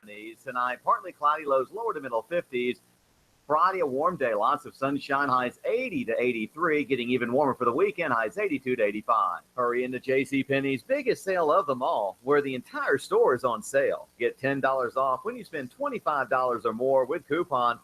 70s. Tonight, partly cloudy, lows lower to middle 50s. Friday, a warm day, lots of sunshine, highs 80 to 83, getting even warmer for the weekend, highs 82 to 85. Hurry into JCPenney's biggest sale of them all, where the entire store is on sale. Get $10 off when you spend $25 or more with coupon.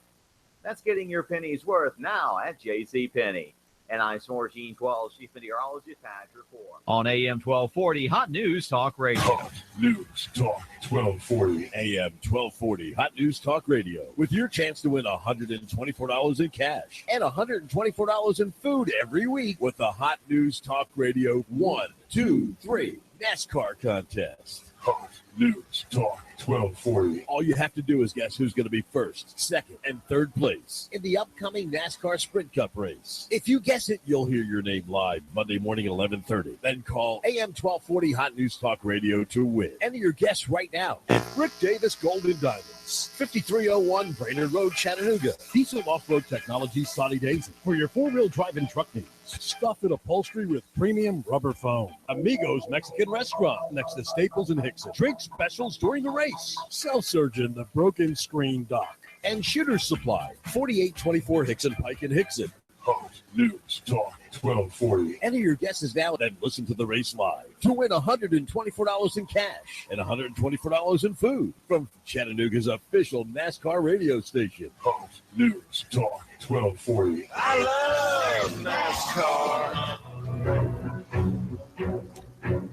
That's getting your pennies worth now at JCPenney. And I'm Gene 12, Chief Meteorologist, Pat Report. On AM 1240, Hot News Talk Radio. Hot News Talk 1240. AM 1240, Hot News Talk Radio. With your chance to win $124 in cash and $124 in food every week with the Hot News Talk Radio 1, 2, 3 NASCAR contest. Hot News Talk 1240. All you have to do is guess who's going to be first, second, and third place in the upcoming NASCAR Sprint Cup race. If you guess it, you'll hear your name live Monday morning at 11:30. Then call AM 1240 Hot News Talk Radio to win. Enter your guess right now at Rick Davis Golden Diamonds, 5301 Brainerd Road, Chattanooga. Diesel Off-Road Technology Sonny Daisy for your four-wheel drive and truck needs. Stuff and upholstery with premium rubber foam. Amigos Mexican Restaurant next to Staples and Hickson. Drink specials during the race. Self-Surgeon, the Broken Screen Dock. And Shooter's Supply, 4824 Hickson Pike in Hickson. Hot News Talk 1240. Enter your guesses now and listen to the race live to win $124 in cash and $124 in food from Chattanooga's official NASCAR radio station. Hot News Talk 1240. I love NASCAR.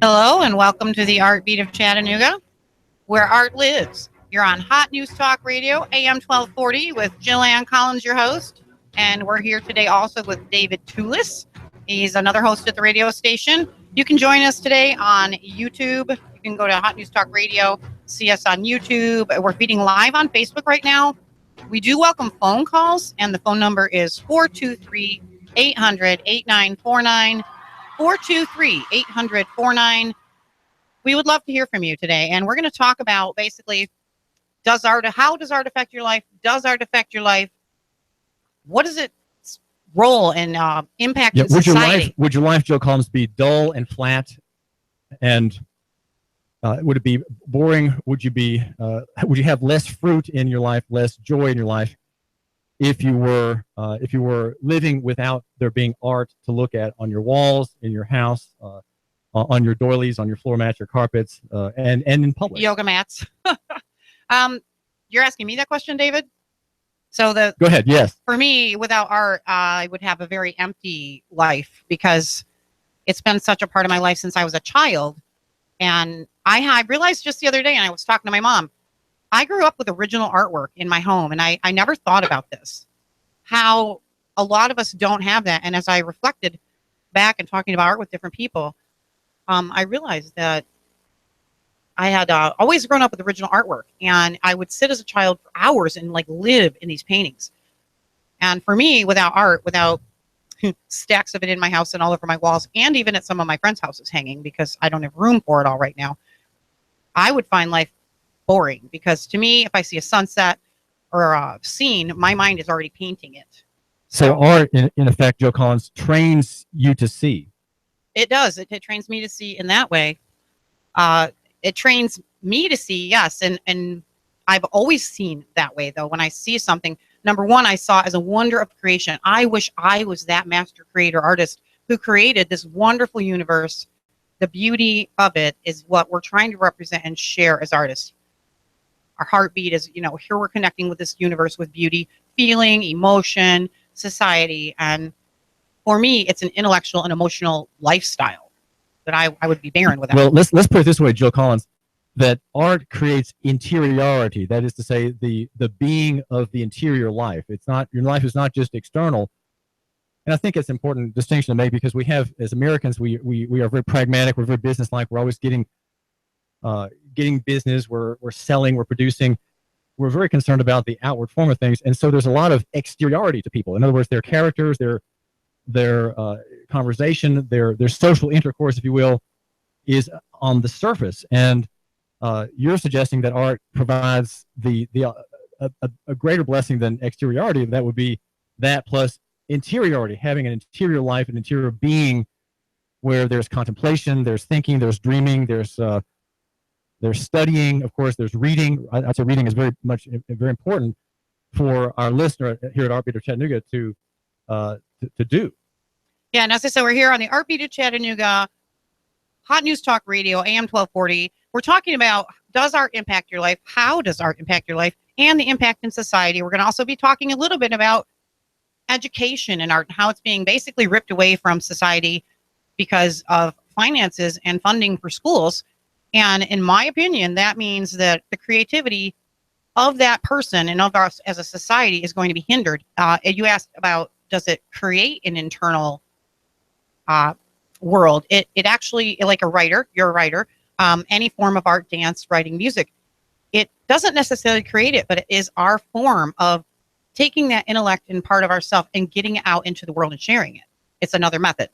Hello and welcome to the Art Beat of Chattanooga, where art lives. You're on Hot News Talk Radio, AM 1240 with Jillian Collins, your host. And we're here today also with David Tulis. He's another host at the radio station. You can join us today on YouTube. You can go to Hot News Talk Radio, see us on YouTube. We're feeding live on Facebook right now. We do welcome phone calls, and the phone number is 423-800-8949, 423-800-49. We would love to hear from you today, and we're going to talk about basically, how does art affect your life? Does art affect your life? What is its role and impact in society? Would your life, Joe Collins, be dull and flat? And would it be boring? Would you have less fruit in your life, less joy in your life, if you were living without there being art to look at on your walls, in your house, on your doilies, on your floor mats, your carpets, and in public? Yoga mats. You're asking me that question, David? So Go ahead, yes. For me, without art, I would have a very empty life because it's been such a part of my life since I was a child. And I realized just the other day, and I was talking to my mom, I grew up with original artwork in my home, and I never thought about this, how a lot of us don't have that. And as I reflected back and talking about art with different people, I realized that I had always grown up with original artwork, and I would sit as a child for hours and live in these paintings. And for me, without art, without stacks of it in my house and all over my walls, and even at some of my friends' houses hanging because I don't have room for it all right now, I would find life boring, because to me, if I see a sunset or a scene, my mind is already painting it. So art, in effect, Joe Collins, trains you to see. It does. It trains me to see in that way. It trains me to see, yes, and I've always seen that way, though. When I see something, number one, I saw as a wonder of creation. I wish I was that master creator artist who created this wonderful universe. The beauty of it is what we're trying to represent and share as artists. Our heartbeat is, here we're connecting with this universe with beauty, feeling, emotion, society, and for me, it's an intellectual and emotional lifestyle that I would be barren without. Well, let's put it this way, Joe Collins, that art creates interiority. That is to say, the being of the interior life. It's not, your life is not just external. And I think it's an important distinction to make, because we have, as Americans, we are very pragmatic. We're very businesslike. We're always getting business. We're selling. We're producing. We're very concerned about the outward form of things. And so there's a lot of exteriority to people. In other words, their characters, their conversation, their social intercourse, if you will, is on the surface. And you're suggesting that art provides a greater blessing than exteriority. That would be that plus interiority, having an interior life, an interior being, where there's contemplation, there's thinking, there's dreaming, there's There's studying, of course. There's reading. I'd say reading is very important for our listener here at Art Beat of Chattanooga to do. Yeah, and as I said, we're here on the Art Beat of Chattanooga Hot News Talk Radio, AM 1240. We're talking about, does art impact your life? How does art impact your life? And the impact in society. We're going to also be talking a little bit about education and art and how it's being basically ripped away from society because of finances and funding for schools. And in my opinion, that means that the creativity of that person and of us as a society is going to be hindered. You asked about, does it create an internal world? It actually, like a writer, you're a writer, any form of art, dance, writing, music, it doesn't necessarily create it, but it is our form of taking that intellect and part of ourselves and getting it out into the world and sharing it. It's another method.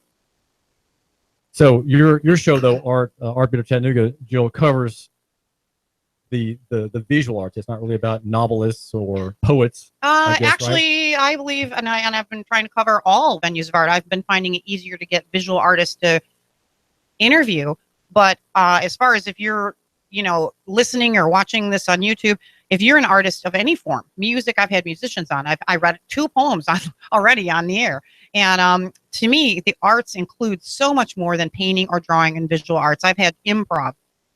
So your show, though, Art Beat of Chattanooga, Jill, covers the visual arts. It's not really about novelists or poets. I guess, actually, right? I believe, and I've been trying to cover all venues of art. I've been finding it easier to get visual artists to interview. But as far as if you're, listening or watching this on YouTube, if you're an artist of any form, music, I've had musicians on. I read 2 poems already on the air. And to me, the arts include so much more than painting or drawing and visual arts. I've had improv,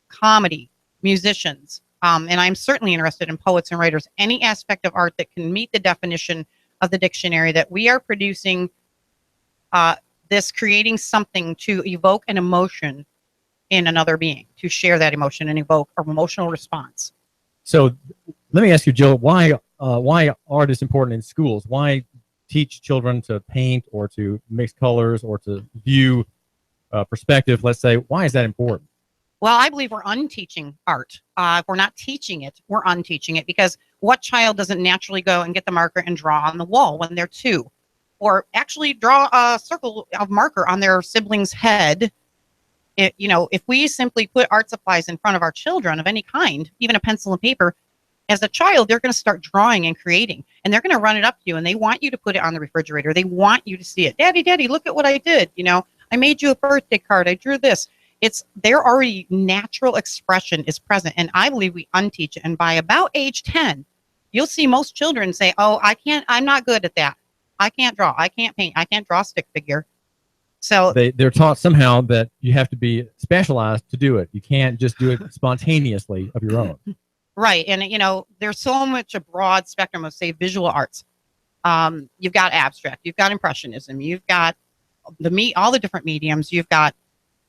comedy, musicians, and I'm certainly interested in poets and writers. Any aspect of art that can meet the definition of the dictionary, that we are producing this, creating something to evoke an emotion in another being, to share that emotion and evoke an emotional response. So let me ask you, Jill, why art is important in schools? Why teach children to paint or to mix colors or to view perspective, let's say? Why is that important? Well, I believe we're unteaching art. If we're not teaching it, we're unteaching it, because what child doesn't naturally go and get the marker and draw on the wall when they're 2? Or actually draw a circle of marker on their sibling's head? If we simply put art supplies in front of our children of any kind, even a pencil and paper, as a child, they're going to start drawing and creating, and they're going to run it up to you, and they want you to put it on the refrigerator. They want you to see it. Daddy, look at what I did. I made you a birthday card. I drew this. It's their already natural expression is present, and I believe we unteach it. And by about age 10, you'll see most children say, "Oh, I'm not good at that. I can't draw. I can't paint. I can't draw a stick figure." So they're taught somehow that you have to be specialized to do it. You can't just do it spontaneously of your own. Right. And, there's so much a broad spectrum of, say, visual arts. You've got abstract, you've got impressionism, you've got all the different mediums. You've got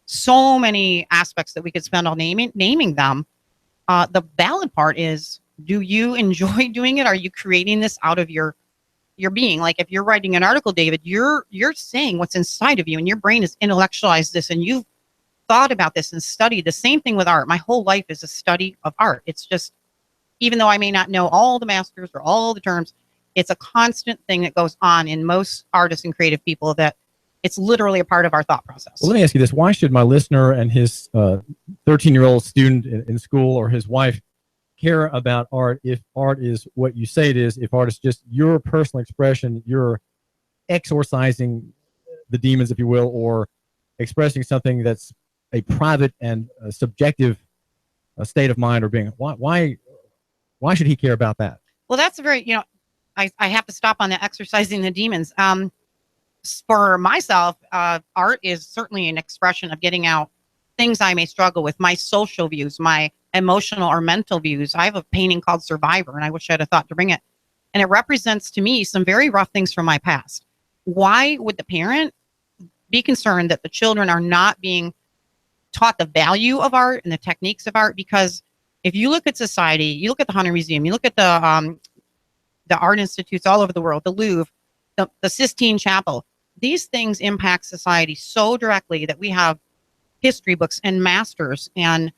so many aspects that we could spend on naming them. The valid part is, do you enjoy doing it? Are you creating this out of your being? Like, if you're writing an article, David, you're saying what's inside of you, and your brain has intellectualized this, and you've thought about this and studied. The same thing with art. My whole life is a study of art. It's just, even though I may not know all the masters or all the terms, it's a constant thing that goes on in most artists and creative people, that it's literally a part of our thought process. Well, let me ask you this. Why should my listener and his 13-year-old student in school, or his wife, care about art if art is what you say it is, if art is just your personal expression, you're exorcising the demons, if you will, or expressing something that's a private and subjective state of mind or being? Why should he care about that? Well, that's a very, I have to stop on the exorcising the demons. For myself, art is certainly an expression of getting out things I may struggle with, my social views, my emotional or mental views. I have a painting called Survivor, and I wish I'd have thought to bring it. And it represents to me some very rough things from my past. Why would the parent be concerned that the children are not being taught the value of art and the techniques of art? Because if you look at society, you look at the Hunter Museum, you look at the art institutes all over the world, the Louvre, the Sistine Chapel, these things impact society so directly that we have history books and masters and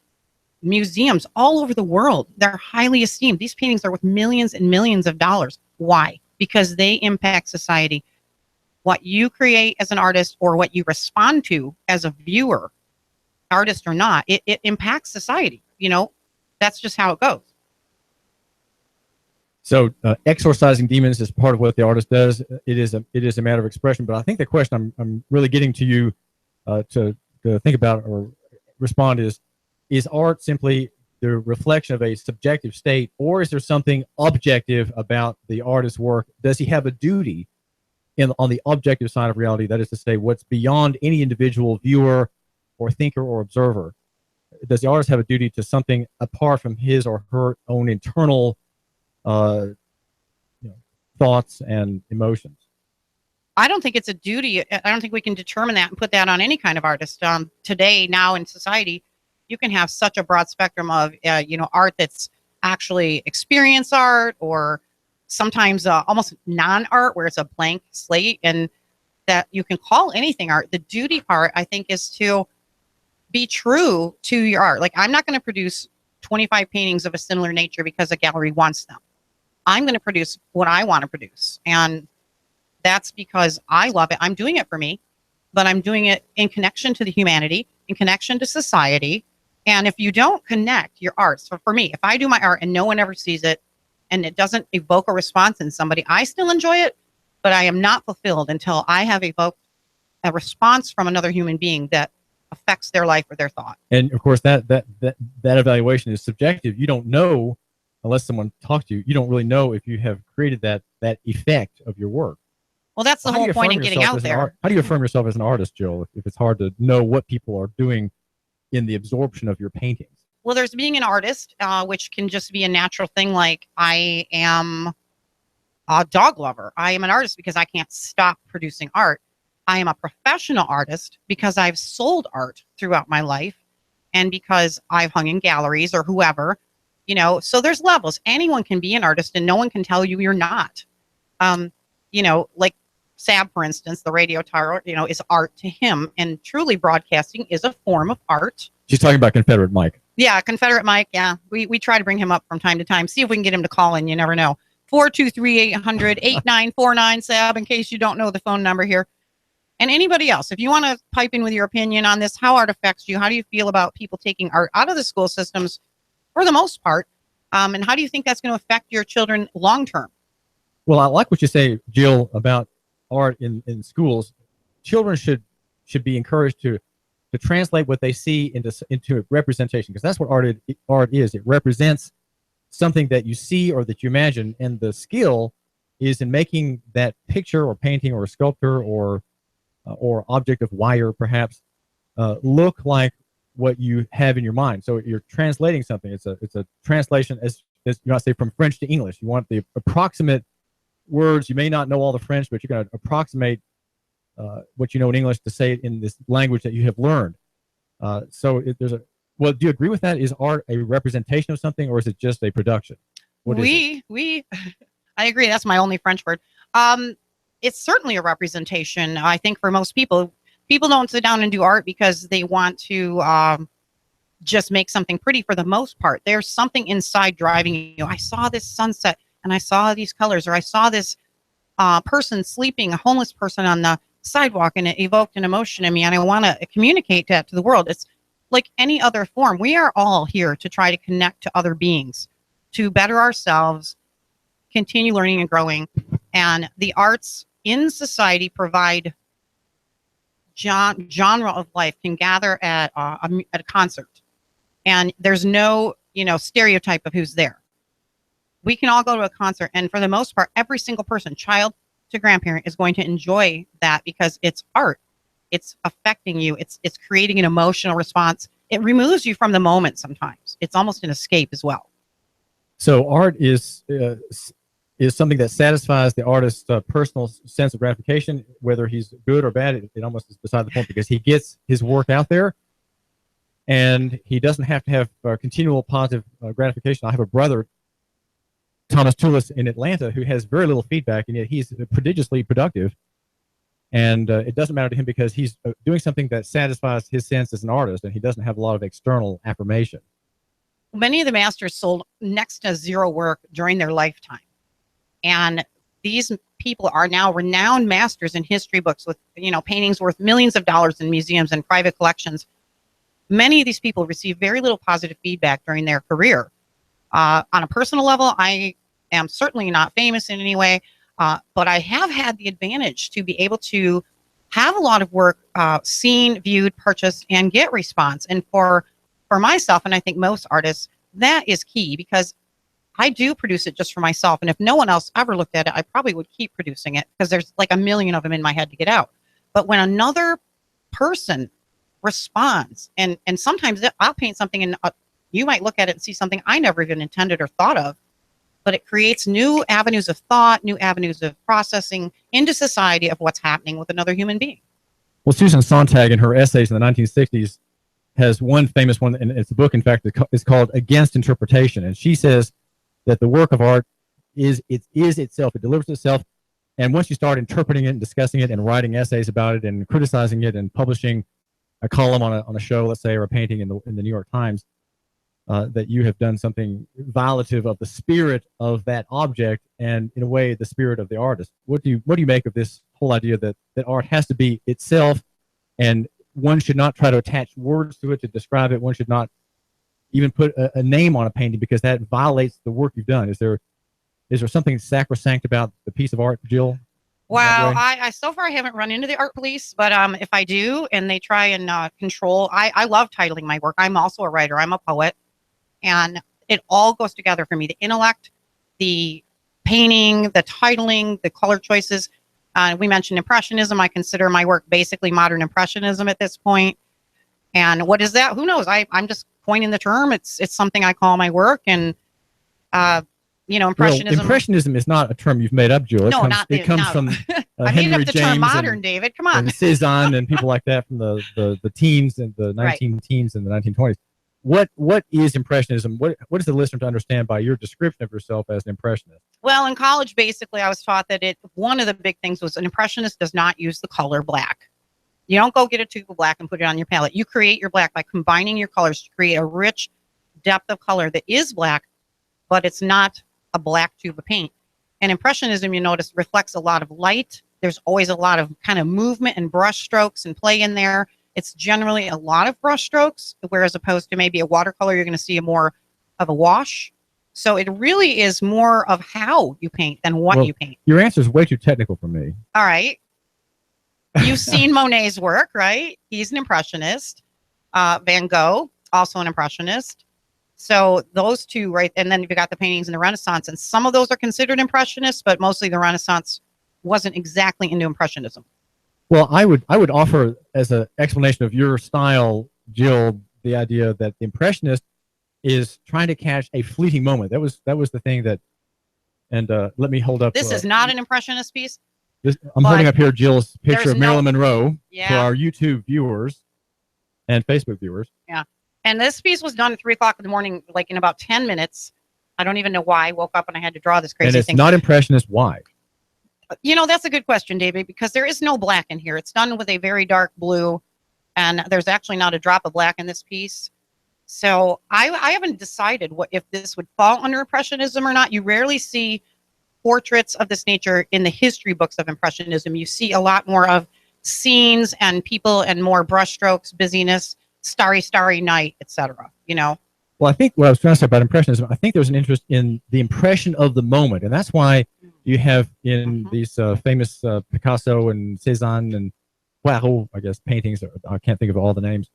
museums all over the world. They're highly esteemed. These paintings are worth millions and millions of dollars. Why? Because they impact society. What you create as an artist, or what you respond to as a viewer, artist or not, it impacts society. That's just how it goes. So exorcising demons is part of what the artist does. It is a matter of expression. But I think the question I'm really getting to you to think about or respond is art simply the reflection of a subjective state, or is there something objective about the artist's work? Does he have a duty on the objective side of reality, that is to say, what's beyond any individual viewer or thinker or observer? Does the artist have a duty to something apart from his or her own internal thoughts and emotions? I don't think it's a duty. I don't think we can determine that and put that on any kind of artist. Today, now in society, you can have such a broad spectrum of, art that's actually experience art, or sometimes almost non-art where it's a blank slate, and that you can call anything art. The duty part, I think, is to be true to your art. Like, I'm not going to produce 25 paintings of a similar nature because a gallery wants them. I'm going to produce what I want to produce. And that's because I love it. I'm doing it for me, but I'm doing it in connection to the humanity, in connection to society. And if you don't connect your art, so for me, if I do my art and no one ever sees it and it doesn't evoke a response in somebody, I still enjoy it, but I am not fulfilled until I have evoked a response from another human being that affects their life or their thought. And of course, that evaluation is subjective. You don't know, unless someone talks to you, you don't really know if you have created that effect of your work. Well, that's the whole point in getting out there. How do you affirm yourself as an artist, Jill, if it's hard to know what people are doing in the absorption of your paintings? Well, there's being an artist, which can just be a natural thing. Like, I am a dog lover. I am an artist because I can't stop producing art. I am a professional artist because I've sold art throughout my life, and because I've hung in galleries or whoever, so there's levels. Anyone can be an artist and no one can tell you you're not. Like Sab, for instance, the radio tower, is art to him, and truly broadcasting is a form of art. She's talking about Confederate Mike. Yeah, Confederate Mike. Yeah, we try to bring him up from time to time. See if we can get him to call in. You never know. 423-800-8949, Sab, in case you don't know the phone number here. And anybody else, if you want to pipe in with your opinion on this, how art affects you, how do you feel about people taking art out of the school systems for the most part, and how do you think that's going to affect your children long term? Well, I like what you say, Jill, about art in schools. Children should be encouraged to translate what they see into representation, because that's what art is. It represents something that you see or that you imagine, and the skill is in making that picture or painting or sculpture or object of wire, perhaps, look like what you have in your mind. So you're translating something. It's a translation, as you might say, from French to English. You want the approximate words. You may not know all the French, but you're going to approximate what you know in English to say it in this language that you have learned. Well, do you agree with that? Is art a representation of something, or is it just a production? I agree. That's my only French word. It's certainly a representation. I think for most people don't sit down and do art because they want to just make something pretty. For the most part, there's something inside driving you. I saw this sunset and I saw these colors, or I saw this person sleeping, a homeless person on the sidewalk, and it evoked an emotion in me, and I want to communicate that to the world. It's like any other form. We are all here to try to connect to other beings, to better ourselves, continue learning and growing. And the arts in society provide genre of life can gather at a concert, and there's no stereotype of who's there. We can all go to a concert, and for the most part, every single person, child to grandparent, is going to enjoy that because it's art. It's affecting you. It's creating an emotional response. It removes you from the moment sometimes. It's almost an escape as well. So art is something that satisfies the artist's personal sense of gratification, whether he's good or bad. It almost is beside the point, because he gets his work out there, and he doesn't have to have continual positive gratification. I have a brother, Thomas Tulis, in Atlanta, who has very little feedback, and yet he's prodigiously productive. And it doesn't matter to him because he's doing something that satisfies his sense as an artist, and he doesn't have a lot of external affirmation. Many of the masters sold next to zero work during their lifetime. And these people are now renowned masters in history books with, paintings worth millions of dollars in museums and private collections. Many of these people receive very little positive feedback during their career. On a personal level, I am certainly not famous in any way, but I have had the advantage to be able to have a lot of work seen, viewed, purchased, and get response. And for myself, and I think most artists, that is key, because I do produce it just for myself. And if no one else ever looked at it, I probably would keep producing it, because there's like a million of them in my head to get out. But when another person responds, and sometimes I'll paint something and you might look at it and see something I never even intended or thought of, but it creates new avenues of thought, new avenues of processing into society of what's happening with another human being. Well, Susan Sontag, in her essays in the 1960s, has one famous one, and it's a book, in fact, it's called Against Interpretation. And she says that the work of art is itself. It delivers itself. And once you start interpreting it and discussing it and writing essays about it and criticizing it and publishing a column on a show, let's say, or a painting in the New York Times, that you have done something violative of the spirit of that object and, in a way, the spirit of the artist. What do you make of this whole idea that art has to be itself, and one should not try to attach words to it to describe it? One should not even put a name on a painting, because that violates the work you've done. Is there something sacrosanct about the piece of art, Jill? Well, I so far I haven't run into the art police, but if I do and they try and control, I love titling my work. I'm also a writer. I'm a poet. And it all goes together for me. The intellect, the painting, the titling, the color choices. We mentioned Impressionism. I consider my work basically modern Impressionism at this point. And what is that? Who knows? I'm just coining the term. It's something I call my work. And, Impressionism. Well, Impressionism is not a term you've made up, Jill. It comes from I made Henry up the James term modern, David. Come on. And Cezanne and people like that from the teens and the 19 teens and the 1920s. What is Impressionism? What is the listener to understand by your description of yourself as an Impressionist? Well, in college, basically, I was taught that one of the big things was an Impressionist does not use the color black. You don't go get a tube of black and put it on your palette. You create your black by combining your colors to create a rich depth of color that is black, but it's not a black tube of paint. And Impressionism, you notice, reflects a lot of light. There's always a lot of kind of movement and brush strokes and play in there. It's generally a lot of brush strokes, whereas opposed to maybe a watercolor, you're going to see more of a wash. So it really is more of how you paint than what you paint. Your answer is way too technical for me. All right. You've seen Monet's work, right? He's an Impressionist. Van Gogh, also an Impressionist. So those two, right? And then you've got the paintings in the Renaissance, and some of those are considered Impressionists, but mostly the Renaissance wasn't exactly into Impressionism. Well, I would offer as an explanation of your style, Jill, the idea that the Impressionist is trying to catch a fleeting moment. That was the thing that, and let me hold up. This is not an Impressionist piece. I'm holding up here Jill's picture of Marilyn Monroe for our YouTube viewers and Facebook viewers. Yeah. And this piece was done at 3 o'clock in the morning, like in about 10 minutes. I don't even know why I woke up and I had to draw this crazy thing. And it's not Impressionist. Why? That's a good question, David, because there is no black in here. It's done with a very dark blue, and there's actually not a drop of black in this piece. So I haven't decided if this would fall under Impressionism or not. You rarely see portraits of this nature in the history books of Impressionism. You see a lot more of scenes and people and more brushstrokes, busyness, starry night, etc. Well, I think what I was trying to say about Impressionism, I think there's an interest in the impression of the moment, and that's why you have in these famous Picasso and Cezanne and Poirot, I guess, paintings. I can't think of all the names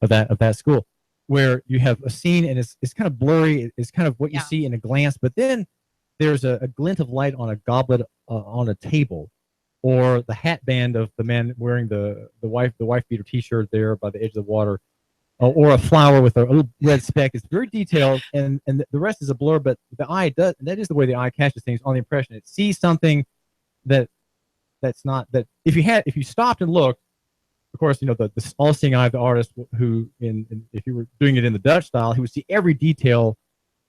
of that school, where you have a scene and it's kind of blurry. It's kind of what you see in a glance, but then there's a glint of light on a goblet on a table, or the hat band of the man wearing the wife beater T-shirt there by the edge of the water. Or a flower with a little red speck. It's very detailed, and the rest is a blur. But the eye does, and that is the way the eye catches things on the impression. It sees something that's not that. If you stopped and looked, of course, the all-seeing eye of the artist, who if you were doing it in the Dutch style, he would see every detail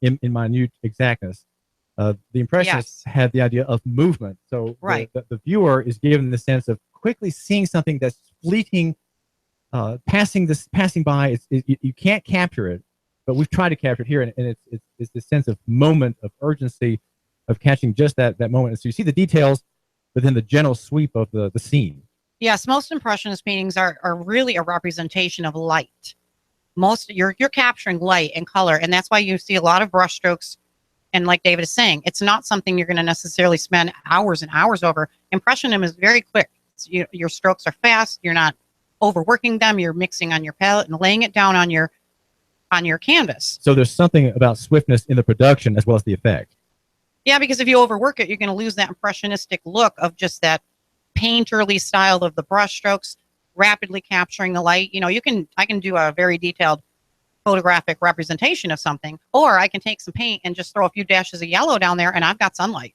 in minute exactness. The Impressionists had the idea of movement, so the viewer is given the sense of quickly seeing something that's fleeting. Passing by, you can't capture it, but we've tried to capture it here, and it's this sense of moment, of urgency, of catching just that moment. And so you see the details, but then the general sweep of the scene. Yes, most Impressionist paintings are really a representation of light. You're capturing light and color, and that's why you see a lot of brushstrokes. And like David is saying, it's not something you're going to necessarily spend hours and hours over. Impressionism is very quick. Your strokes are fast. You're not overworking them. You're mixing on your palette and laying it down on your on your canvas. So there's something about swiftness in the production as well as the effect. Yeah, because if you overwork it, you're going to lose that impressionistic look of just that painterly style of the brush strokes, rapidly capturing the light. You know, I can do a very detailed photographic representation of something, or I can take some paint and just throw a few dashes of yellow down there and I've got sunlight.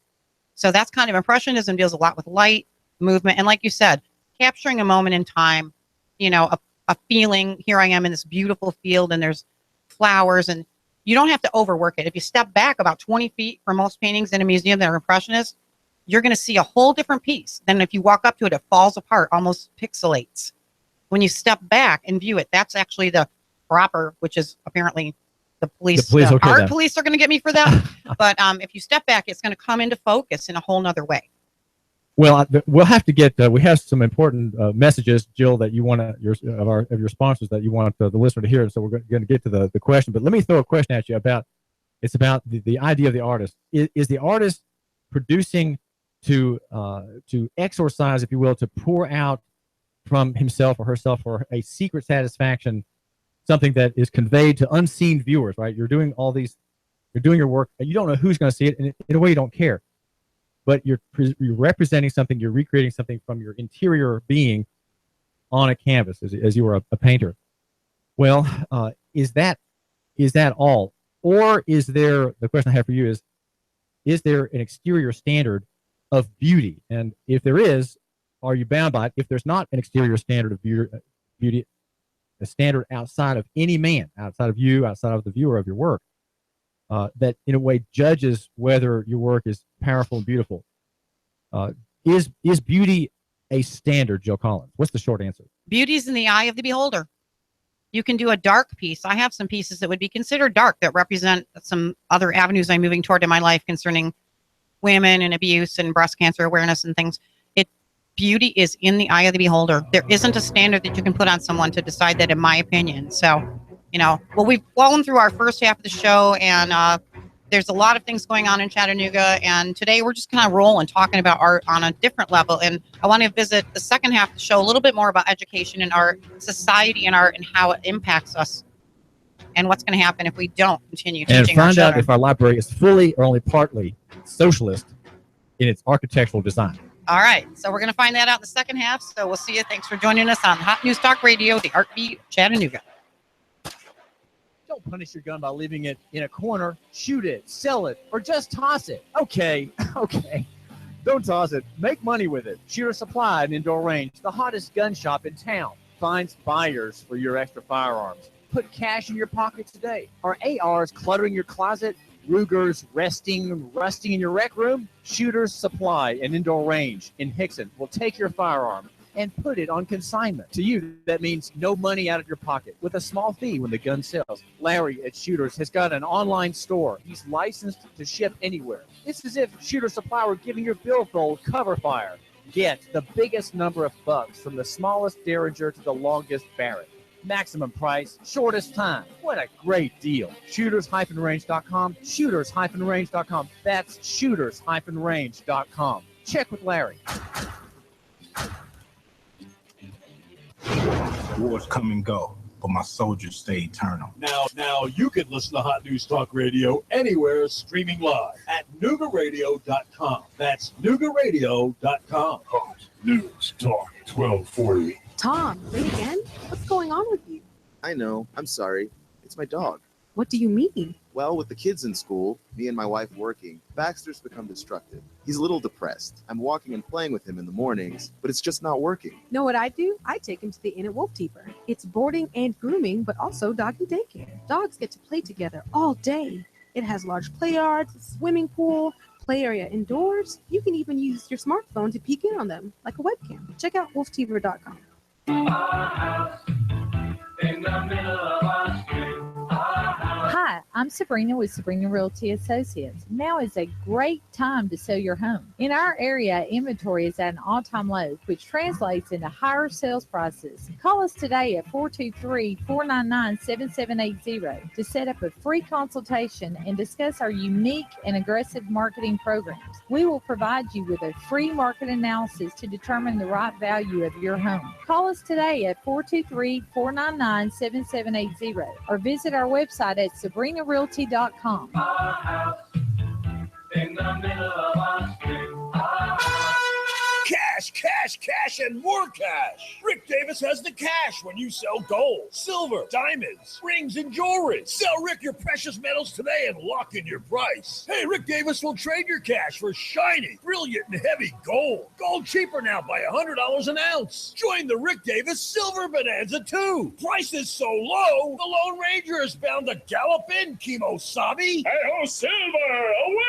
So that's kind of impressionism, deals a lot with light, movement, and like you said, capturing a moment in time, you know, a feeling. Here I am in this beautiful field and there's flowers, and you don't have to overwork it. If you step back about 20 feet from most paintings in a museum that are impressionist, you're going to see a whole different piece. Then if you walk up to it, it falls apart, almost pixelates. When you step back and view it, that's actually the proper, which is apparently the police. The art police are going to get me for that. But if you step back, it's going to come into focus in a whole nother way. Well, we'll have to get. We have some important messages, Jill, that you want of your sponsors that you want the listener to hear. And so we're going to get to the question. But let me throw a question at you about. It's about the idea of the artist. Is the artist producing to exorcise, if you will, to pour out from himself or herself for a secret satisfaction, something that is conveyed to unseen viewers? Right? You're doing your work, and you don't know who's going to see it, and in a way you don't care. But you're representing something, you're recreating something from your interior being on a canvas as you were a painter. Well, is that all? Or is there, the question I have for you is there an exterior standard of beauty? And if there is, are you bound by it? If there's not an exterior standard of beauty, a standard outside of any man, outside of you, outside of the viewer of your work, that in a way judges whether your work is powerful and beautiful. Is beauty a standard, Jill Collins? What's the short answer? Beauty's in the eye of the beholder. You can do a dark piece. I have some pieces that would be considered dark that represent some other avenues I'm moving toward in my life concerning women and abuse and breast cancer awareness and things. Beauty is in the eye of the beholder. There isn't a standard that you can put on someone to decide that, in my opinion. So, we've flown through our first half of the show, and there's a lot of things going on in Chattanooga. And today we're just kind of rolling, talking about art on a different level. And I want to visit the second half of the show a little bit more about education and art, society and art, and how it impacts us, and what's going to happen if we don't continue teaching our children. And find out if our library is fully or only partly socialist in its architectural design. All right, so we're going to find that out in the second half. So we'll see you. Thanks for joining us on Hot News Talk Radio, the Art Beat, Chattanooga. Don't punish your gun by leaving it in a corner. Shoot it, sell it, or just toss it. Okay. Don't toss it. Make money with it. Shooter Supply and Indoor Range, the hottest gun shop in town, finds buyers for your extra firearms. Put cash in your pocket today. Are ARs cluttering your closet? Rugers rusting in your rec room? Shooter's Supply and Indoor Range in Hickson will take your firearm and put it on consignment. To you, that means no money out of your pocket with a small fee when the gun sells. Larry at Shooters has got an online store. He's licensed to ship anywhere. It's as if Shooter Supply were giving your billfold cover fire. Get the biggest number of bucks from the smallest Derringer to the longest Barrett. Maximum price, shortest time. What a great deal. Shooters-range.com. Shooters-range.com. That's shooters-range.com. Check with Larry. Wars come and go, but my soldiers stay eternal. Now you can listen to Hot News Talk Radio anywhere, streaming live at Noogaradio.com. That's Noogaradio.com. Hot News Talk 1240. Tom, late again? What's going on with you? I know. I'm sorry. It's my dog. What do you mean? Well, with the kids in school, me and my wife working, Baxter's become destructive. He's a little depressed. I'm walking and playing with him in the mornings, but it's just not working. Know what I do? I take him to the Inn at Wolf Teeper. It's boarding and grooming, but also doggy daycare. Dogs get to play together all day. It has large play yards, a swimming pool, play area indoors. You can even use your smartphone to peek in on them, like a webcam. Check out wolfteeper.com. Hi, I'm Sabrina with Sabrina Realty Associates. Now is a great time to sell your home. In our area, inventory is at an all-time low, which translates into higher sales prices. Call us today at 423-499-7780 to set up a free consultation and discuss our unique and aggressive marketing programs. We will provide you with a free market analysis to determine the right value of your home. Call us today at 423-499-7780 or visit our website at sabrinarealty.com. Cash, cash, cash, and more cash. Rick Davis has the cash when you sell gold, silver, diamonds, rings, and jewelry. Sell Rick your precious metals today and lock in your price. Hey, Rick Davis will trade your cash for shiny, brilliant, and heavy gold. Gold cheaper now by $100 an ounce. Join the Rick Davis Silver Bonanza too. Price is so low, the Lone Ranger is bound to gallop in, Kimosabe. Hey-ho, silver, away!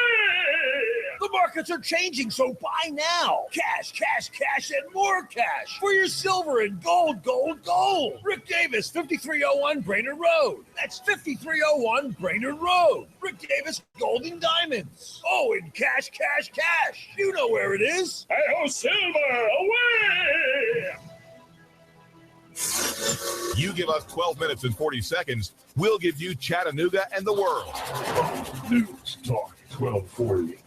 The markets are changing, so buy now. Cash, cash, cash, and more cash for your silver and gold, gold, gold. Rick Davis, 5301 Brainerd Road. That's 5301 Brainerd Road. Rick Davis Gold and Diamonds. Oh, and cash, cash, cash. You know where it is. Hey-ho, silver, away! You give us 12 minutes and 40 seconds, we'll give you Chattanooga and the world. News Talk 1240.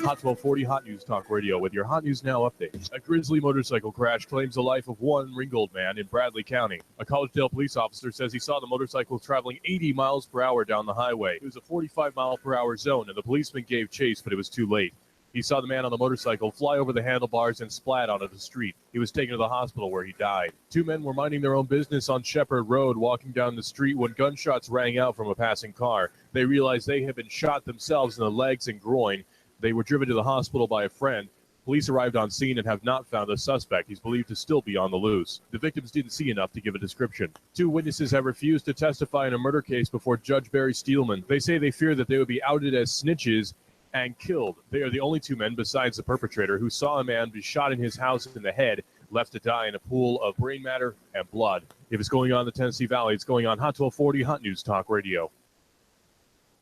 Hot 1240 Hot News Talk Radio with your Hot News Now update. A grisly motorcycle crash claims the life of one Ringgold man in Bradley County. A Collegedale police officer says he saw the motorcycle traveling 80 miles per hour down the highway. It was a 45 mile per hour zone, and the policeman gave chase, but it was too late. He saw the man on the motorcycle fly over the handlebars and splat onto the street. He was taken to the hospital where he died. Two men were minding their own business on Shepherd Road walking down the street when gunshots rang out from a passing car. They realized they had been shot themselves in the legs and groin. They were driven to the hospital by a friend. Police arrived on scene and have not found a suspect. He's believed to still be on the loose. The victims didn't see enough to give a description. Two witnesses have refused to testify in a murder case before Judge Barry Steelman. They say they fear that they would be outed as snitches and killed. They are the only two men besides the perpetrator who saw a man be shot in his house in the head, left to die in a pool of brain matter and blood. If it's going on in the Tennessee Valley, it's going on Hot 1240 Hot News Talk Radio.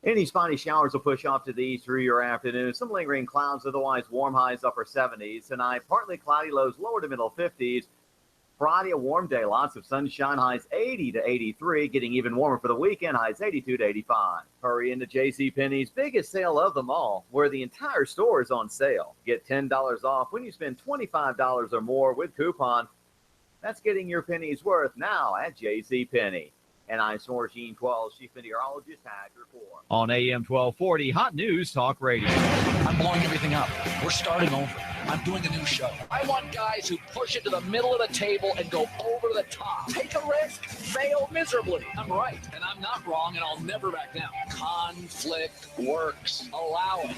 Any spotty showers will push off to the east through your afternoon. Some lingering clouds, otherwise warm highs upper 70s. Tonight, partly cloudy lows lower to middle 50s. Friday, a warm day, lots of sunshine, highs 80 to 83, getting even warmer for the weekend, highs 82 to 85. Hurry into JCPenney's biggest sale of them all, where the entire store is on sale. Get $10 off when you spend $25 or more with coupon. That's getting your pennies worth now at JCPenney. And I'm Gene 12, Chief Meteorologist, had your report. On AM 1240, Hot News Talk Radio. I'm blowing everything up. We're starting over. I'm doing a new show. I want guys who push it to the middle of the table and go over the top. Take a risk, fail miserably. I'm right, and I'm not wrong, and I'll never back down. Conflict works. Allow it.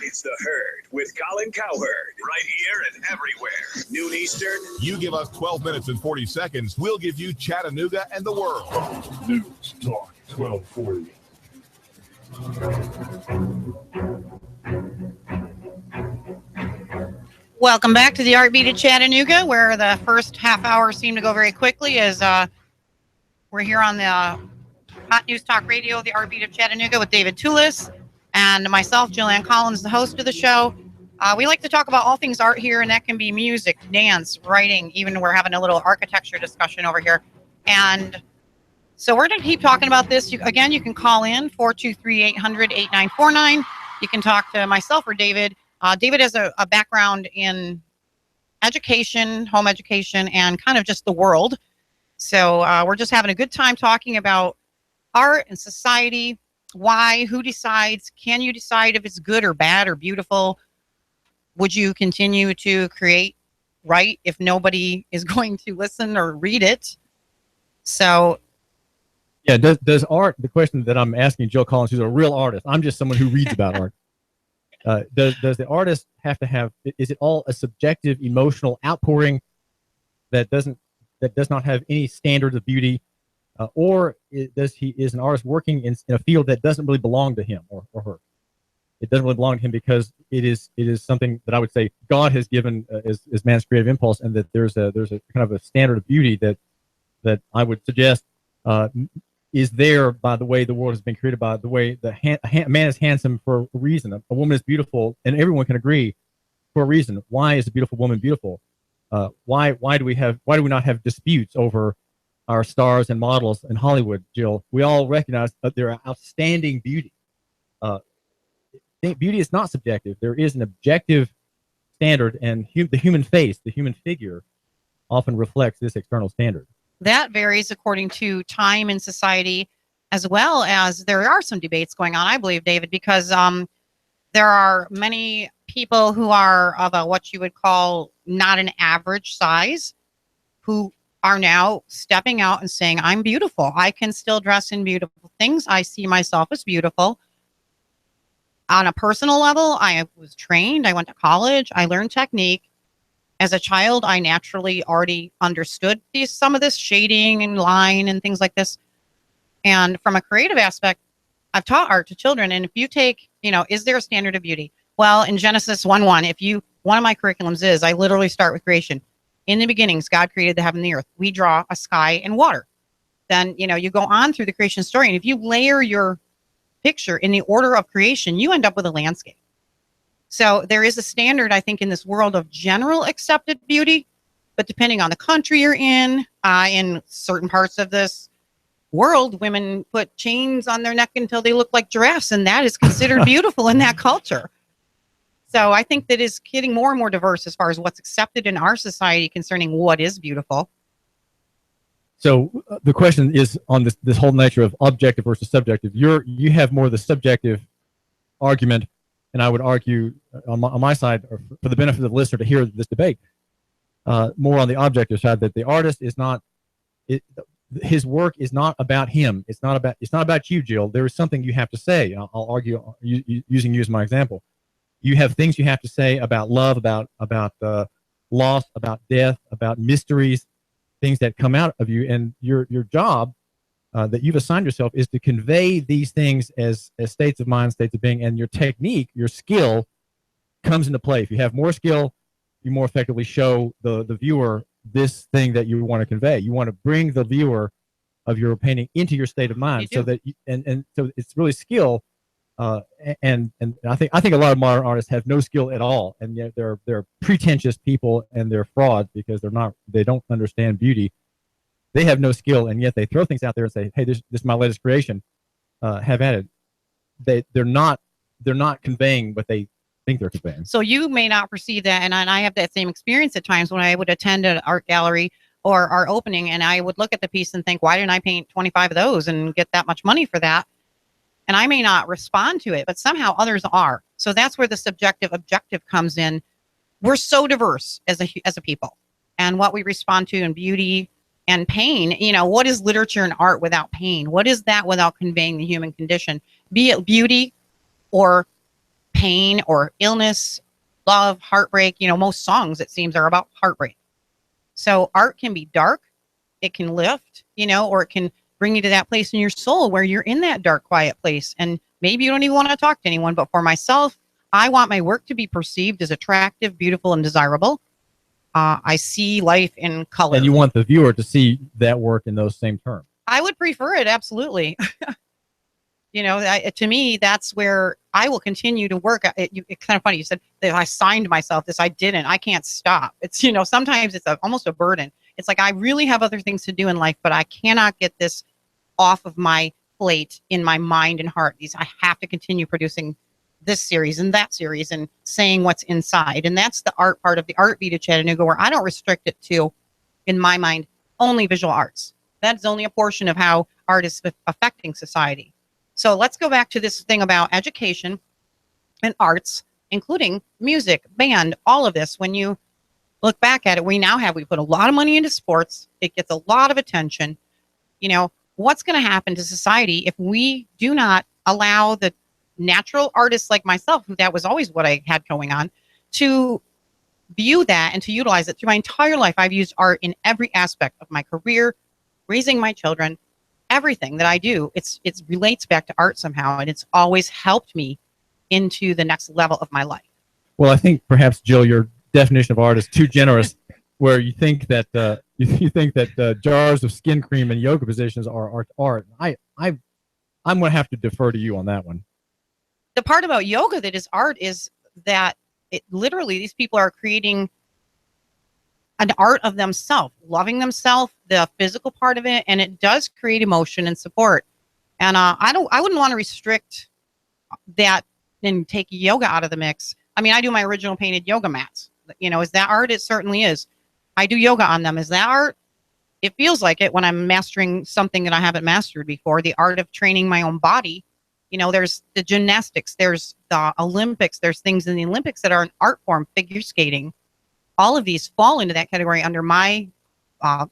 It's The Herd with Colin Cowherd. Right here and everywhere. Noon Eastern. You give us 12 minutes and 40 seconds, we'll give you Chattanooga and the world. News Talk 1240. Welcome back to the Heartbeat of Chattanooga, where the first half hour seemed to go very quickly as we're here on the Hot News Talk Radio, the Heartbeat of Chattanooga with David Tulis and myself, Jillian Collins, the host of the show. We like to talk about all things art here, and that can be music, dance, writing, even we're having a little architecture discussion over here. And so we're going to keep talking about this. Again, you can call in 423-800-8949. You can talk to myself or David. David has a background in education, home education, and kind of just the world. So we're just having a good time talking about art and society, why, who decides, can you decide if it's good or bad or beautiful? Would you continue to write if nobody is going to listen or read it? So... yeah, does art, the question that I'm asking Jill Collins, who's a real artist, I'm just someone who reads about art. Does the artist have to have, is it all a subjective emotional outpouring that does not have any standards of beauty, or is an artist working in a field that doesn't really belong to him or her? It doesn't really belong to him because it is something that I would say God has given as man's creative impulse, and that there's a kind of a standard of beauty that I would suggest is there by the way the world has been created, by the way a man is handsome for a reason. A woman is beautiful, and everyone can agree for a reason. Why is a beautiful woman beautiful? Why do we not have disputes over our stars and models in Hollywood, Jill? We all recognize that there are outstanding beauty. Beauty is not subjective. There is an objective standard, and the human face, the human figure, often reflects this external standard. That varies according to time in society, as well as there are some debates going on, I believe, David, because there are many people who are of what you would call not an average size, who are now stepping out and saying, I'm beautiful. I can still dress in beautiful things. I see myself as beautiful. On a personal level, I was trained. I went to college. I learned technique. As a child, I naturally already understood some of this shading and line and things like this. And from a creative aspect, I've taught art to children. And if you take, is there a standard of beauty? Well, in Genesis 1:1, one of my curriculums is I literally start with creation. In the beginnings, God created the heaven and the earth. We draw a sky and water. Then, you go on through the creation story. And if you layer your picture in the order of creation, you end up with a landscape. So there is a standard, I think, in this world of general accepted beauty, but depending on the country you're in certain parts of this world, women put chains on their neck until they look like giraffes, and that is considered beautiful in that culture. So I think that is getting more and more diverse as far as what's accepted in our society concerning what is beautiful. So the question is on this whole nature of objective versus subjective. You have more of the subjective argument, and I would argue on my side, or for the benefit of the listener to hear this debate, more on the objective side, that the artist is not. His work is not about him. It's not about you, Jill. There is something you have to say. I'll argue using you as my example. You have things you have to say about love, about loss, about death, about mysteries, things that come out of you, and your job that you've assigned yourself is to convey these things as states of mind, states of being, and your technique, your skill, comes into play. If you have more skill, you more effectively show the viewer this thing that you want to convey. You want to bring the viewer of your painting into your state of mind, so that and so it's really skill. And I think a lot of modern artists have no skill at all, and yet they're pretentious people, and they're frauds because they don't understand beauty. They have no skill, and yet they throw things out there and say, "Hey, this is my latest creation. Have at it." They're not conveying what they think they're conveying. So you may not perceive that, and I have that same experience at times when I would attend an art gallery or art opening, and I would look at the piece and think, "Why didn't I paint 25 of those and get that much money for that?" And I may not respond to it, but somehow others are. So that's where the subjective objective comes in. We're so diverse as a people, and what we respond to in beauty and pain. What is literature and art without pain? What is that without conveying the human condition? Be it beauty or pain or illness, love, heartbreak. Most songs, it seems, are about heartbreak. So art can be dark, it can lift, or it can bring you to that place in your soul where you're in that dark, quiet place. And maybe you don't even want to talk to anyone, but for myself, I want my work to be perceived as attractive, beautiful, and desirable. I see life in color. And you want the viewer to see that work in those same terms. I would prefer it, absolutely. To me, that's where I will continue to work. It's kind of funny. You said that I signed myself this. I didn't. I can't stop. It's, sometimes it's almost a burden. It's like I really have other things to do in life, but I cannot get this off of my plate in my mind and heart. I have to continue producing this series and that series and saying what's inside. And that's the art part of the Art Beat of Chattanooga, where I don't restrict it to, in my mind, only visual arts. That's only a portion of how art is affecting society. So let's go back to this thing about education and arts, including music, band, all of this. When you look back at it, we put a lot of money into sports. It gets a lot of attention. What's going to happen to society if we do not allow the natural artists like myself, who that was always what I had going on, to view that and to utilize it? Through my entire life, I've used art in every aspect of my career, raising my children, everything that I do. It relates back to art somehow, and it's always helped me into the next level of my life. Well, I think perhaps, Jill, your definition of art is too generous, where you think that you think that jars of skin cream and yoga positions are art. I'm going to have to defer to you on that one. The part about yoga that is art is that it literally, these people are creating an art of themselves, loving themselves, the physical part of it, and it does create emotion and support. And I wouldn't want to restrict that and take yoga out of the mix. I mean, I do my original painted yoga mats. Is that art? It certainly is. I do yoga on them. Is that art? It feels like it when I'm mastering something that I haven't mastered before. The art of training my own body. There's the gymnastics, there's the Olympics, there's things in the Olympics that are an art form, figure skating. All of these fall into that category under my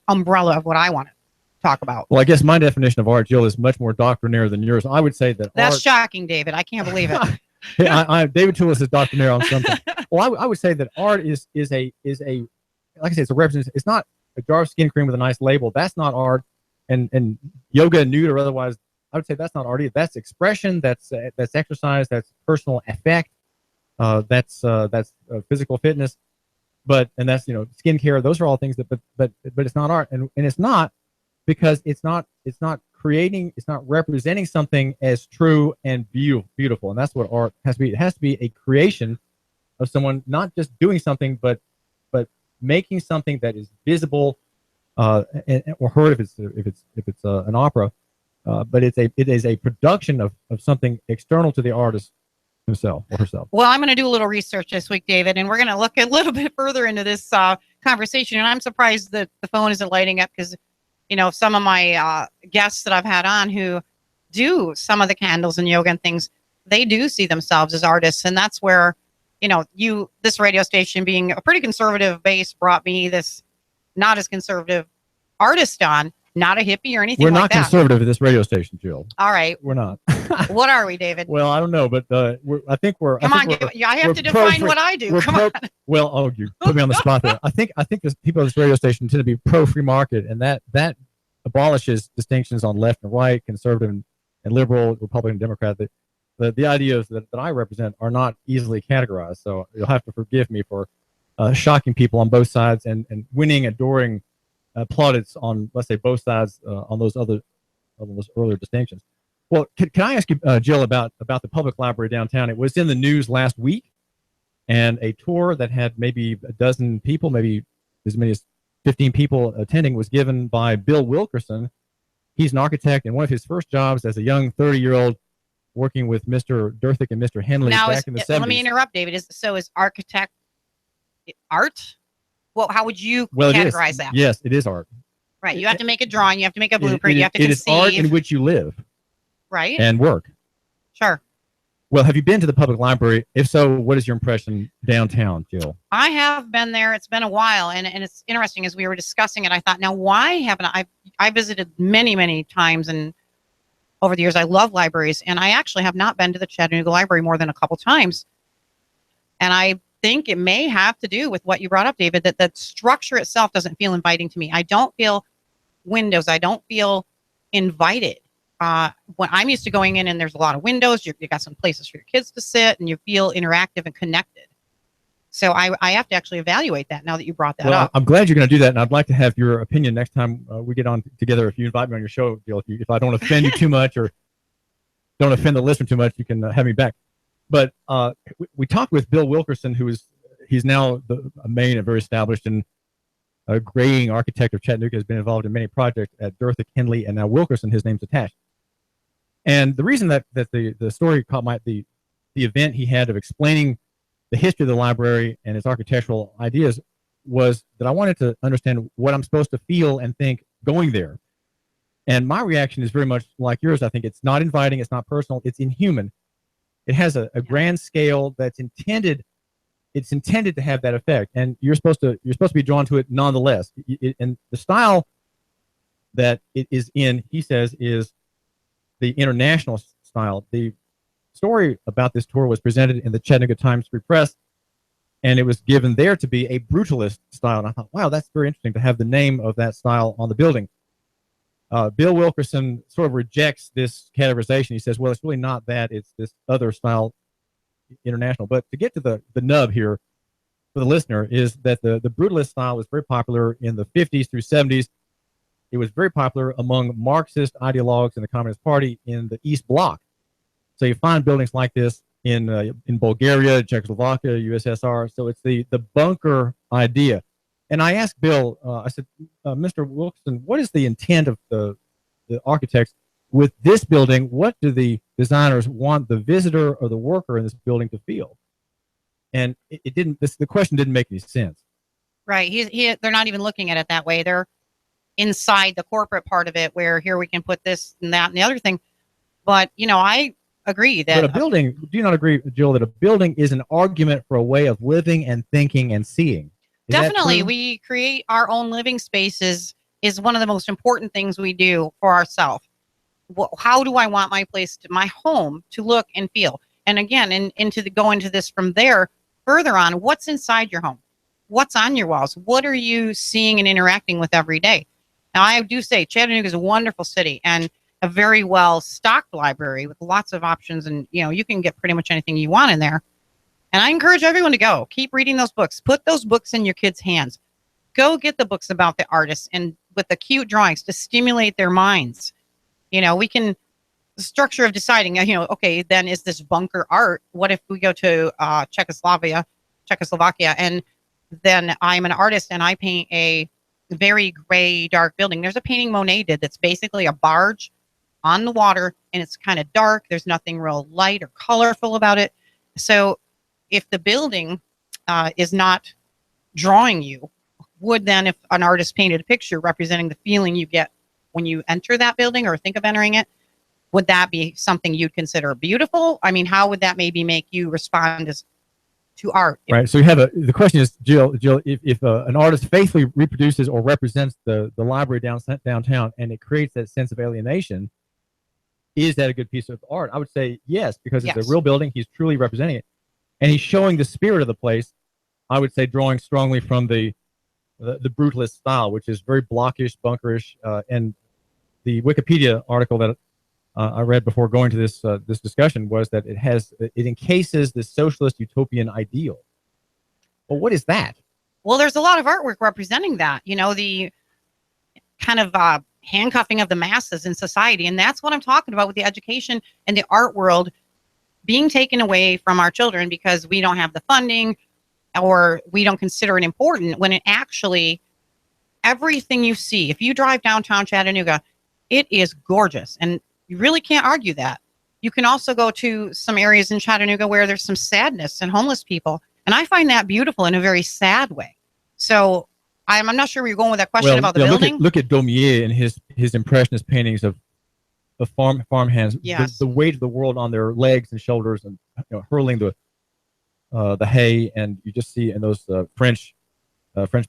umbrella of what I want to talk about. Well, I guess my definition of art, Jill, is much more doctrinaire than yours. I would say that that's shocking, David. I can't believe it. David Tulis is doctrinaire on something. Well, I would say that art is a like I say, it's a representation. It's not a jar of skin cream with a nice label. That's not art. And yoga, nude, or otherwise, I would say that's not art either. That's expression. That's exercise. That's personal effect. That's physical fitness. And that's skincare. Those are all things but it's not art, and it's not because it's not creating. It's not representing something as true and beautiful. And that's what art has to be. It has to be a creation of someone, not just doing something, but making something that is visible, or heard if it's an opera. But it is a production of something external to the artist himself or herself. Well, I'm going to do a little research this week, David, and we're going to look a little bit further into this conversation. And I'm surprised that the phone isn't lighting up because, some of my guests that I've had on who do some of the candles and yoga and things, they do see themselves as artists. And that's where, this radio station being a pretty conservative base brought me this not as conservative artist on. Not a hippie or anything. We're like not that. conservative at this radio station, Jill. All right. We're not. What are we, David? Well, I don't know, but I think we're. Come on, I have to define what I do. Come on. Well, you put me on the spot there. I think the people at this radio station tend to be pro-free market, and that abolishes distinctions on left and right, conservative and liberal, Republican, Democrat. The ideas that I represent are not easily categorized. So you'll have to forgive me for shocking people on both sides and winning adoring plaudits on, let's say, both sides on those earlier distinctions. Well, can I ask you, Jill, about the public library downtown? It was in the news last week, and a tour that had maybe a dozen people, maybe as many as 15 people attending, was given by Bill Wilkerson. He's an architect, and one of his first jobs as a young 30-year-old working with Mr. Durthick and Mr. Henley back in the 70s. Let me interrupt, David. Is architect art? Well, how would you categorize that? Yes, it is art. Right. You have to make a drawing. You have to make a blueprint. You have to conceive. It is art in which you live. Right. And work. Sure. Well, have you been to the public library? If so, what is your impression downtown, Jill? I have been there. It's been a while. And it's interesting, as we were discussing it, I thought, now, why haven't I visited many, many times, and over the years, I love libraries, and I actually have not been to the Chattanooga Library more than a couple times. And I think it may have to do with what you brought up, David, that the structure itself doesn't feel inviting to me. I don't feel windows. I don't feel invited. When I'm used to going in and there's a lot of windows, you got some places for your kids to sit, and you feel interactive and connected. So I have to actually evaluate that now that you brought that up. I'm glad you're going to do that, and I'd like to have your opinion next time we get on together. If you invite me on your show, Jill, if I don't offend you too much or don't offend the listener too much, you can have me back. But we talked with Bill Wilkerson, he's now a main and very established and a grading architect of Chattanooga, has been involved in many projects at Durthick, Henley, and now Wilkerson. His name's attached. And the reason that the story caught the event he had of explaining the history of the library and its architectural ideas was that I wanted to understand what I'm supposed to feel and think going there. And my reaction is very much like yours. I think it's not inviting, it's not personal, it's inhuman. It has a grand scale that's intended to have that effect, and you're supposed to be drawn to it nonetheless. And the style that it is in, he says, is the international style. The story about this tour was presented in the Chattanooga Times Free Press, and it was given there to be a brutalist style. And I thought, wow, that's very interesting to have the name of that style on the building. Bill Wilkerson sort of rejects this categorization. He says, well, it's really not that. It's this other style, international. But to get to the nub here, for the listener is that the brutalist style was very popular in the 50s through 70s. It was very popular among Marxist ideologues in the Communist Party in the East Bloc. So you find buildings like this in Bulgaria, Czechoslovakia, USSR. So it's the bunker idea. And I asked Bill, I said, Mr. Wilson, what is the intent of the architects with this building? What do the designers want the visitor or the worker in this building to feel? And it didn't. The question didn't make any sense. Right. They're not even looking at it that way. They're inside the corporate part of it, where here we can put this and that and the other thing. But I agree that. But a building. Do you not agree, Jill, that a building is an argument for a way of living and thinking and seeing? Definitely, we create our own living spaces is one of the most important things we do for ourselves. How do I want my home to look and feel? And again, go into this from there further on. What's inside your home? What's on your walls? What are you seeing and interacting with every day? Now, I do say Chattanooga is a wonderful city and a very well stocked library with lots of options, and you can get pretty much anything you want in there. And I encourage everyone to go. Keep reading those books. Put those books in your kids' hands. Go get the books about the artists and with the cute drawings to stimulate their minds. We can, the structure of deciding, okay, then is this bunker art? What if we go to Czechoslovakia, and then I'm an artist and I paint a very gray, dark building. There's a painting Monet did that's basically a barge on the water, and it's kind of dark. There's nothing real light or colorful about it. So if the building is not drawing you, if an artist painted a picture representing the feeling you get when you enter that building or think of entering it, would that be something you'd consider beautiful? I mean, how would that maybe make you respond to art? Right. So you have the question is, Jill, if an artist faithfully reproduces or represents the library downtown and it creates that sense of alienation, is that a good piece of art? I would say yes, because it's a real building. He's truly representing it. And he's showing the spirit of the place. I would say drawing strongly from the brutalist style, which is very blockish, bunkerish. And the Wikipedia article that I read before going to this discussion was that it encases the socialist utopian ideal. Well, what is that? Well, there's a lot of artwork representing that. The kind of handcuffing of the masses in society, and that's what I'm talking about with the education and the art world being taken away from our children because we don't have the funding or we don't consider it important, when it actually, everything you see, if you drive downtown Chattanooga, it is gorgeous. And you really can't argue that. You can also go to some areas in Chattanooga where there's some sadness and homeless people. And I find that beautiful in a very sad way. So I'm not sure where you're going with that question about the building. Look at Daumier and his impressionist paintings of farmhands, the weight of the world on their legs and shoulders, and hurling the hay, and you just see in those French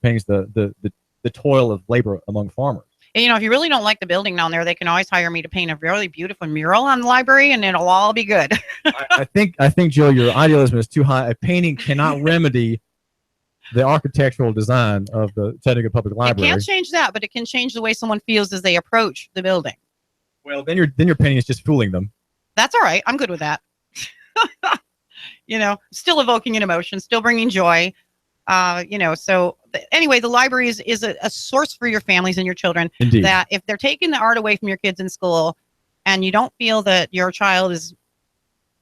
paintings the toil of labor among farmers. And, if you really don't like the building down there, they can always hire me to paint a really beautiful mural on the library, and it'll all be good. I think, Jill, your idealism is too high. A painting cannot remedy the architectural design of the Chattanooga Public Library. It can't change that, but it can change the way someone feels as they approach the building. Well, then your painting is just fooling them. That's all right. I'm good with that. Still evoking an emotion, still bringing joy. So anyway, the library is a source for your families and your children. Indeed. That if they're taking the art away from your kids in school and you don't feel that your child is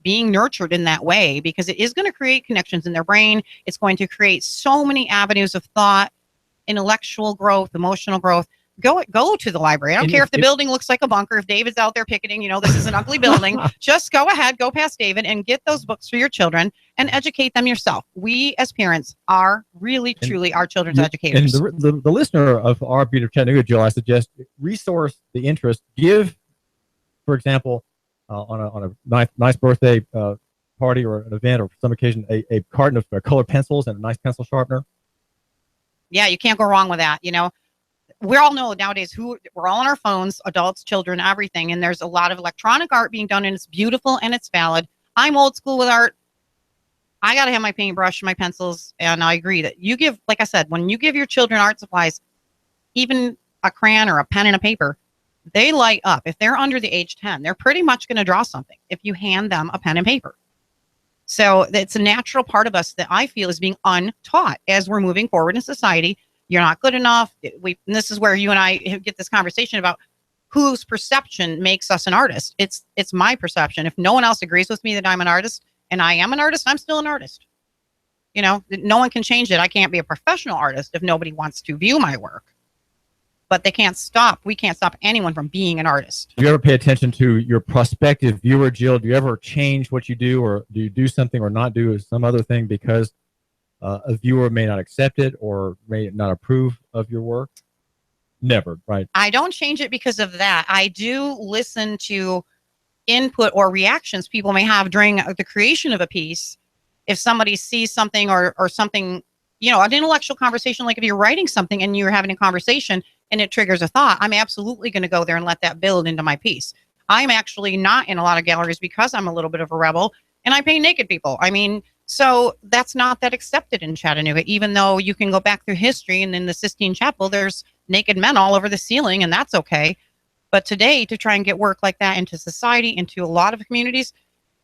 being nurtured in that way, because it is going to create connections in their brain. It's going to create so many avenues of thought, intellectual growth, emotional growth. Go to the library. I don't care if the building looks like a bunker. If David's out there picketing, this is an ugly building. Just go ahead, go past David and get those books for your children and educate them yourself. We as parents are really, truly our children's educators. And the listener of our Beat of Chattanooga, Jill, I suggest resource the interest. Give, for example, on a nice birthday party or an event or some occasion, a carton of colored pencils and a nice pencil sharpener. Yeah, you can't go wrong with that. We all know nowadays we're all on our phones, adults, children, everything. And there's a lot of electronic art being done, and it's beautiful and it's valid. I'm old school with art. I got to have my paintbrush, my pencils. And I agree that you give, like I said, when you give your children art supplies, even a crayon or a pen and a paper, they light up. If they're under the age 10, they're pretty much going to draw something if you hand them a pen and paper. So it's a natural part of us that I feel is being untaught as we're moving forward in society. You're not good enough. And this is where you and I get this conversation about whose perception makes us an artist. It's my perception. If no one else agrees with me that I'm an artist, and I am an artist, I'm still an artist. You know, no one can change it. I can't be a professional artist if nobody wants to view my work. But we can't stop anyone from being an artist. Do you ever pay attention to your prospective viewer, Jill? Do you ever change what you do, or do you do something or not do some other thing because a viewer may not accept it or may not approve of your work? Never, right? I don't change it because of that. I do listen to input or reactions people may have during the creation of a piece. If somebody sees something or something, you know, an intellectual conversation, like if you're writing something and you're having a conversation and it triggers a thought, I'm absolutely going to go there and let that build into my piece. I'm actually not in a lot of galleries because I'm a little bit of a rebel and I paint naked people. I mean, so that's not that accepted in Chattanooga, even though you can go back through history and in the Sistine Chapel, there's naked men all over the ceiling, and that's okay. But today, to try and get work like that into society, into a lot of communities,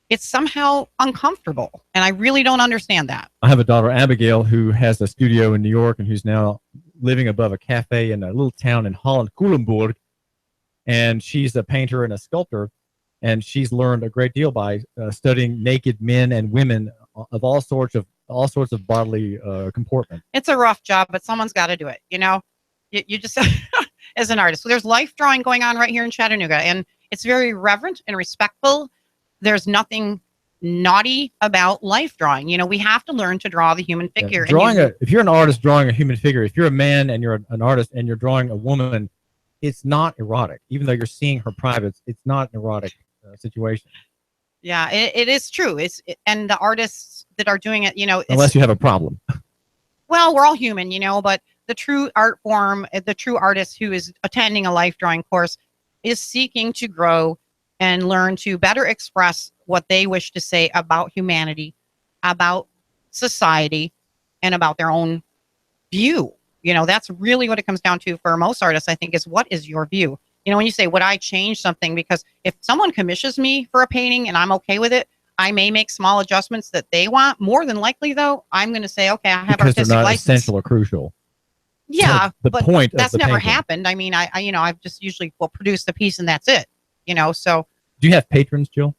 it's somehow uncomfortable. And I really don't understand that. I have a daughter, Abigail, who has a studio in New York and who's now living above a cafe in a little town in Holland, Culemborg. And she's a painter and a sculptor. And she's learned a great deal by studying naked men and women of all sorts of bodily comportment. It's a rough job, but someone's got to do it. You know, you just, as an artist. So there's life drawing going on right here in Chattanooga, and it's very reverent and respectful. There's nothing naughty about life drawing. You know, we have to learn to draw the human figure. Yeah, if you're an artist drawing a human figure, if you're a man and you're an artist and you're drawing a woman, it's not erotic. Even though you're seeing her privates, it's not an erotic situation. Yeah, it is true. And the artists that are doing it, you know, unless you have a problem. Well, we're all human, you know, but the true art form, the true artist who is attending a life drawing course is seeking to grow and learn to better express what they wish to say about humanity, about society, and about their own view. You know, that's really what it comes down to for most artists, I think, is what is your view? You know, when you say, would I change something? Because if someone commissions me for a painting and I'm okay with it, I may make small adjustments that they want. More than likely, though, I'm going to say, okay, I have because artistic they're not license. essential or crucial. Yeah, the but point that's of the never painting. happened. I mean, I you know, I've just usually will produce the piece and that's it. You know, so. Do you have patrons, Jill?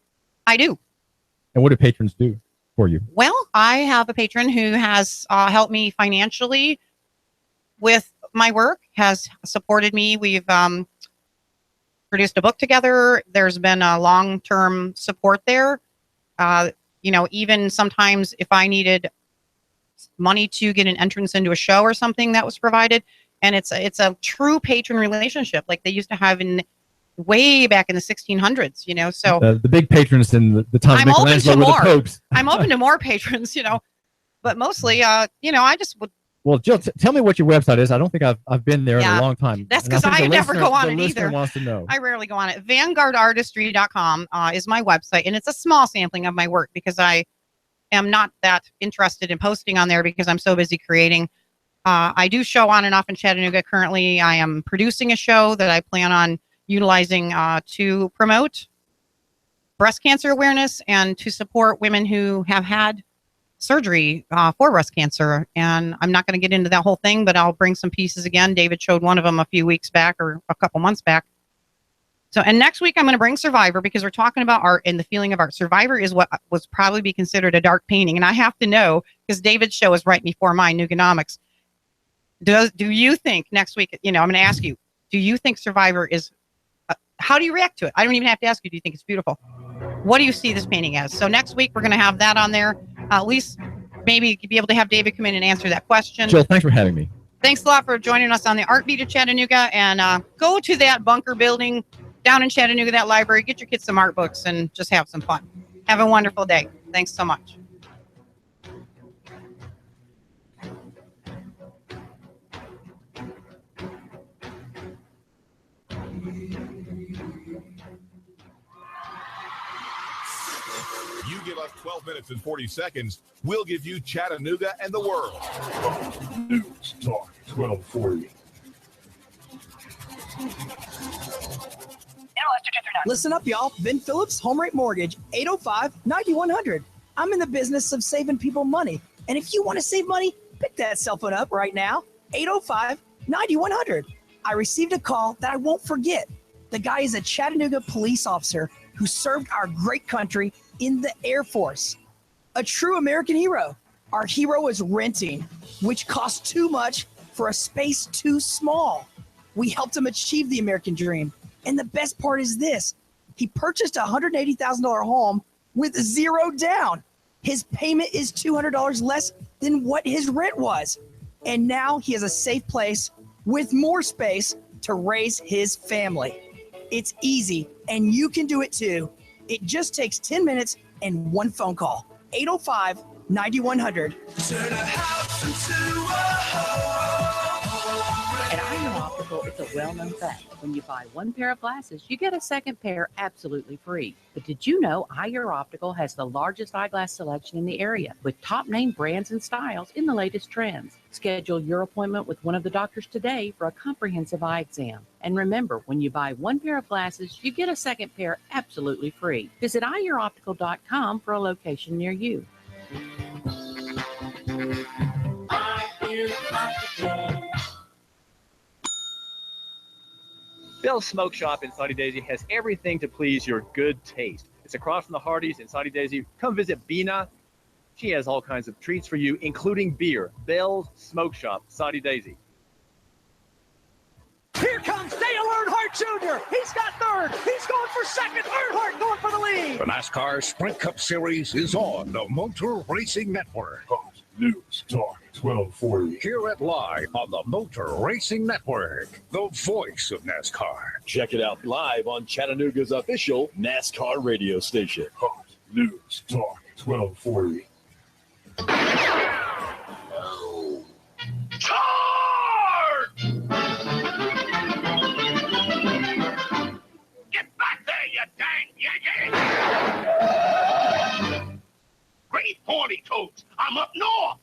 I do. And what do patrons do for you? Well, I have a patron who has helped me financially with my work, has supported me. We've produced a book together. There's been a long-term support there. You know, even sometimes if I needed money to get an entrance into a show or something, that was provided. And it's a true patron relationship like they used to have in way back in the 1600s, you know. So the big patrons in the time of Michelangelo were the popes. I'm open to more patrons, you know, but mostly, you know, I just would. Well, Jill, tell me what your website is. I don't think I've been there in a long time. That's because I never go on it either. either. Wants to know. I rarely go on it. VanguardArtistry.com is my website, and it's a small sampling of my work because I am not that interested in posting on there because I'm so busy creating. I do show on and off in Chattanooga. Currently, I am producing a show that I plan on utilizing to promote breast cancer awareness and to support women who have had surgery for breast cancer. And I'm not going to get into that whole thing, but I'll bring some pieces again. David showed one of them a few weeks back or a couple months back. So, and next week I'm going to bring Survivor because we're talking about art and the feeling of art. Survivor is what was probably be considered a dark painting. And I have to know, because David's show is right before mine, Nooganomics. Do you think next week, you know, I'm going to ask you, do you think Survivor is, how do you react to it? I don't even have to ask you, do you think it's beautiful? What do you see this painting as? So next week we're going to have that on there. At least maybe be able to have David come in and answer that question. Jill, thanks for having me. Thanks a lot for joining us on the Art Beat of Chattanooga. And go to that bunker building down in Chattanooga, that library. Get your kids some art books and just have some fun. Have a wonderful day. Thanks so much. You give us 12 minutes and 40 seconds, we'll give you Chattanooga and the world. News Talk 1240. Listen up, y'all. Ben Phillips, Home Rate Mortgage, 805-9100. I'm in the business of saving people money. And if you want to save money, pick that cell phone up right now, 805-9100. I received a call that I won't forget. The guy is a Chattanooga police officer who served our great country in the Air Force. A true American hero. Our hero is renting, which costs too much for a space too small. We helped him achieve the American dream. And the best part is this. He purchased a $180,000 home with zero down. His payment is $200 less than what his rent was. And now he has a safe place with more space to raise his family. It's easy, and you can do it too. It just takes 10 minutes and one phone call. 805-9100. Turn a house into a home. At Iron Optical, it's a well-known fact. When you buy one pair of glasses, you get a second pair absolutely free. But did you know Iyer Optical has the largest eyeglass selection in the area, with top-name brands and styles in the latest trends? Schedule your appointment with one of the doctors today for a comprehensive eye exam. And remember, when you buy one pair of glasses, you get a second pair absolutely free. Visit IyerOptical.com for a location near you. Bill's Smoke Shop in Saudi Daisy has everything to please your good taste. It's across from the Hardys in Saudi Daisy. Come visit Bina. She has all kinds of treats for you, including beer. Bill's Smoke Shop, Saudi Daisy. Here comes Dale Earnhardt Jr. He's got third. He's going for second. Earnhardt going for the lead. The NASCAR Sprint Cup Series is on the Motor Racing Network. Fox News Talk 1240. Hear it live on the Motor Racing Network, the voice of NASCAR. Check it out live on Chattanooga's official NASCAR radio station. Fox News Talk 1240. Charge! Get back there, you dang Yankee! Great pointy toads. I'm up north.